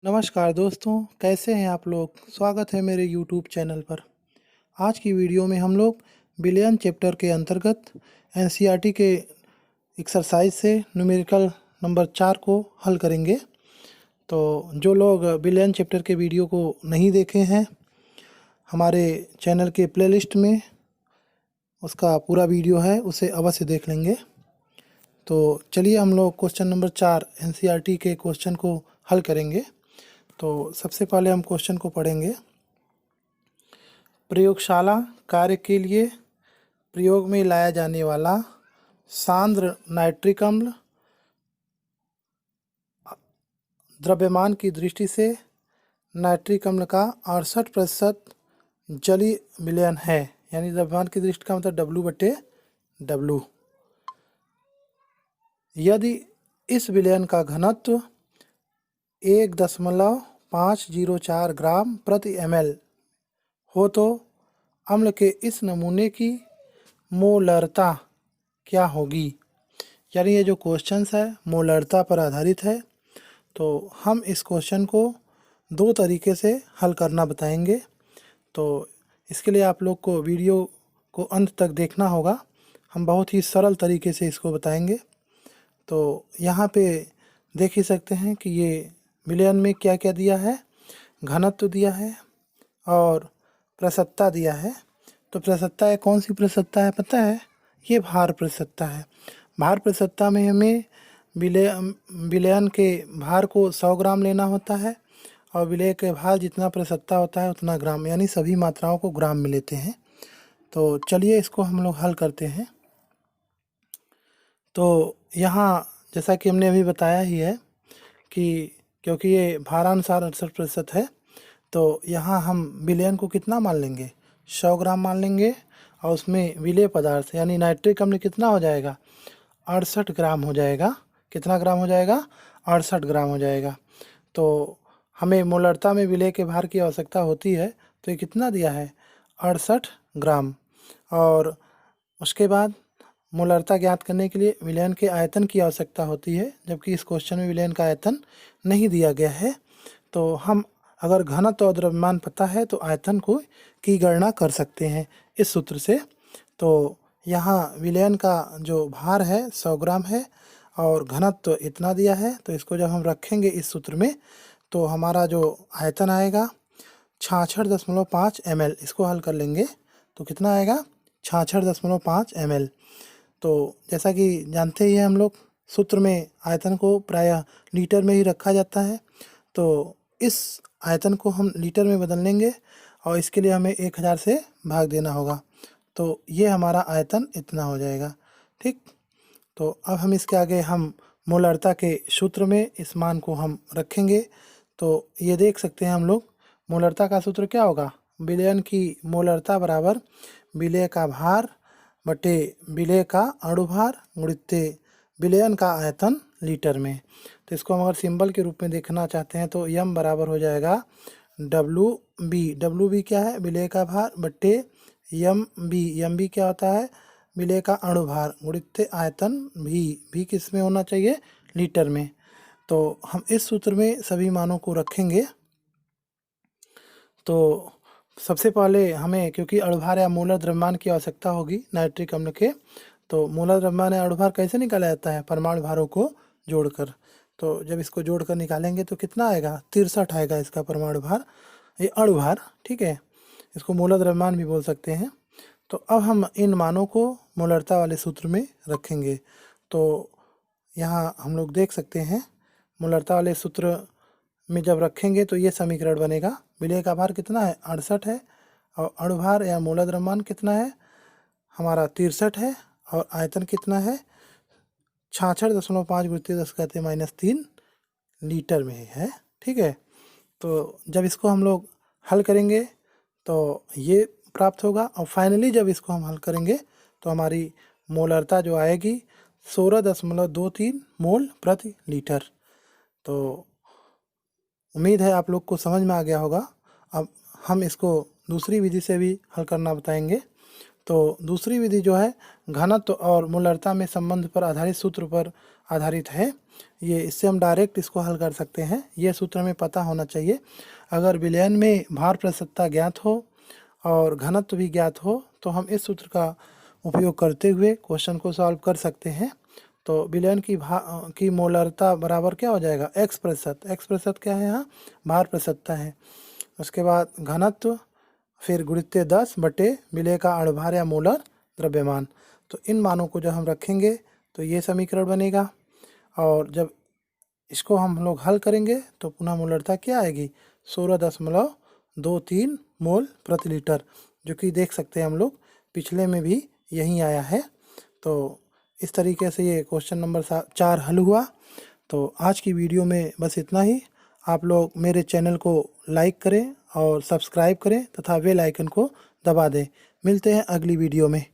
नमस्कार दोस्तों, कैसे हैं आप लोग? स्वागत है मेरे यूट्यूब चैनल पर। आज की वीडियो में हम लोग बिलियन चैप्टर के अंतर्गत एनसीईआरटी के एक्सरसाइज से न्यूमेरिकल नंबर 4 को हल करेंगे। तो जो लोग बिलियन चैप्टर के वीडियो को नहीं देखे हैं, हमारे चैनल के प्लेलिस्ट में उसका पूरा वीडियो है, उसे अवश्य देख लेंगे। तो चलिए हम लोग क्वेश्चन नंबर 4 एनसीईआरटी के क्वेश्चन को हल करेंगे। तो सबसे पहले हम क्वेश्चन को पढ़ेंगे। प्रयोगशाला कार्य के लिए प्रयोग में लाया जाने वाला सांद्र नाइट्रिक अम्ल द्रव्यमान की दृष्टि से नाइट्रिक अम्ल का 68% जलीय विलयन है, यानी द्रव्यमान की दृष्टि का मतलब W/W। यदि इस विलयन का घनत्व 1.504 ग्राम प्रति ml हो तो अम्ल के इस नमूने की मोलरता क्या होगी। यानी ये जो क्वेश्चंस है मोलरता पर आधारित है। तो हम इस क्वेश्चन को दो तरीके से हल करना बताएंगे। तो इसके लिए आप लोग को वीडियो को अंत तक देखना होगा। हम बहुत ही सरल तरीके से इसको बताएंगे। तो यहाँ पे देख ही सकते हैं कि ये विलयन में क्या क्या दिया है। घनत्व दिया है और प्रसवता दिया है। तो प्रसवता है, कौन सी प्रसवता है पता है? ये भार प्रसवता है। भार प्रसवता में हमें विलयन के भार को 100 ग्राम लेना होता है और विलय के भार जितना प्रसवता होता है उतना ग्राम, यानी सभी मात्राओं को ग्राम में लेते हैं। तो चलिए इसको हम लोग हल करते हैं। तो यहाँ जैसा कि हमने अभी बताया ही है कि क्योंकि ये भारानुसार 68% है, तो यहाँ हम विलयन को कितना मान लेंगे? 100 ग्राम मान लेंगे और उसमें विलेय पदार्थ यानी नाइट्रिक अम्ल कितना हो जाएगा? 68 ग्राम हो जाएगा। कितना ग्राम हो जाएगा? 68 ग्राम हो जाएगा। तो हमें मोलरता में विलेय के भार की आवश्यकता होती है, तो ये कितना दिया है? 68 ग्राम। और उसके बाद मोलरता ज्ञात करने के लिए विलयन के आयतन की आवश्यकता होती है, जबकि इस क्वेश्चन में विलयन का आयतन नहीं दिया गया है। तो हम अगर घनत्व और द्रव्यमान पता है तो आयतन को की गणना कर सकते हैं इस सूत्र से। तो यहाँ विलयन का जो भार है 100 ग्राम है और घनत्व इतना दिया है। तो इसको जब हम रखेंगे इस सूत्र में तो हमारा जो आयतन आएगा 66.5 ml। इसको हल कर लेंगे तो कितना आएगा? 66.5 ml। तो जैसा कि जानते ही हैं हम लोग, सूत्र में आयतन को प्रायः लीटर में ही रखा जाता है। तो इस आयतन को हम लीटर में बदल लेंगे और इसके लिए हमें 1000 से भाग देना होगा। तो ये हमारा आयतन इतना हो जाएगा। ठीक। तो अब हम इसके आगे हम मोलरता के सूत्र में इस मान को हम रखेंगे। तो ये देख सकते हैं हम लोग, मोलरता का सूत्र क्या होगा? विलयन की मोलरता बराबर विलेय का भार बटे विलेय का अणुभार गुणित विलयन का आयतन लीटर में। तो इसको हम अगर सिंबल के रूप में देखना चाहते हैं तो यम बराबर हो जाएगा WB। WB क्या है? विलेय का भार बटे MB। MB क्या होता है? विलेय का अणुभार गुणित आयतन भी किस में होना चाहिए? लीटर में। तो हम इस सूत्र में सभी मानों को रखेंगे। तो सबसे पहले हमें, क्योंकि अणुभार या मोलर द्रव्यमान की आवश्यकता होगी नाइट्रिक अम्ल के, तो मोलर द्रव्यमान या अणुभार कैसे निकाला जाता है? परमाणु भारों को जोड़कर। तो जब इसको जोड़कर निकालेंगे तो कितना आएगा? 63 आएगा इसका परमाणु भार, ये अणुभार। ठीक है, इसको मोलर द्रव्यमान भी बोल सकते हैं। तो अब हम इन मानों को मोलरता वाले सूत्र में रखेंगे। तो यहाँ हम लोग देख सकते हैं मोलरता वाले सूत्र में जब रखेंगे तो ये समीकरण बनेगा। विलेय का भार कितना है? 68 है और अणुभार या मोलर द्रव्यमान कितना है? हमारा 63 है और आयतन कितना है? 66.5 गुणित 10⁻³ लीटर में है। ठीक है, तो जब इसको हम लोग हल करेंगे तो ये प्राप्त होगा और फाइनली जब इसको हम हल करेंगे तो हमारी मोलरता जो आएगी 16.23 मोल प्रति लीटर। तो उम्मीद है आप लोग को समझ में आ गया होगा। अब हम इसको दूसरी विधि से भी हल करना बताएंगे। तो दूसरी विधि जो है घनत्व और मोलरता में संबंध पर आधारित सूत्र पर आधारित है ये। इससे हम डायरेक्ट इसको हल कर सकते हैं। ये सूत्र हमें पता होना चाहिए। अगर विलयन में भार प्रतिशतता ज्ञात हो और घनत्व भी ज्ञात हो तो हम इस सूत्र का उपयोग करते हुए क्वेश्चन को सॉल्व कर सकते हैं। तो विलयन की मोलरता बराबर क्या हो जाएगा, x प्रतिशत क्या है यहाँ, भार प्रतिशतता है। उसके बाद घनत्व फिर गुणित 10 बटे विलेय का अणुभार या मोलर द्रव्यमान। तो इन मानों को जब हम रखेंगे तो ये समीकरण बनेगा, और जब इसको हम लोग हल करेंगे तो पुनः मोलरता क्या आएगी, 16.23 मोल प्रति लीटर, जो कि देख सकते हैं हम लोग पिछले में भी यही आया है। तो इस तरीके से ये क्वेश्चन नंबर 4 हल हुआ। तो आज की वीडियो में बस इतना ही। आप लोग मेरे चैनल को लाइक करें और सब्सक्राइब करें तथा बेल आइकन को दबा दें। मिलते हैं अगली वीडियो में।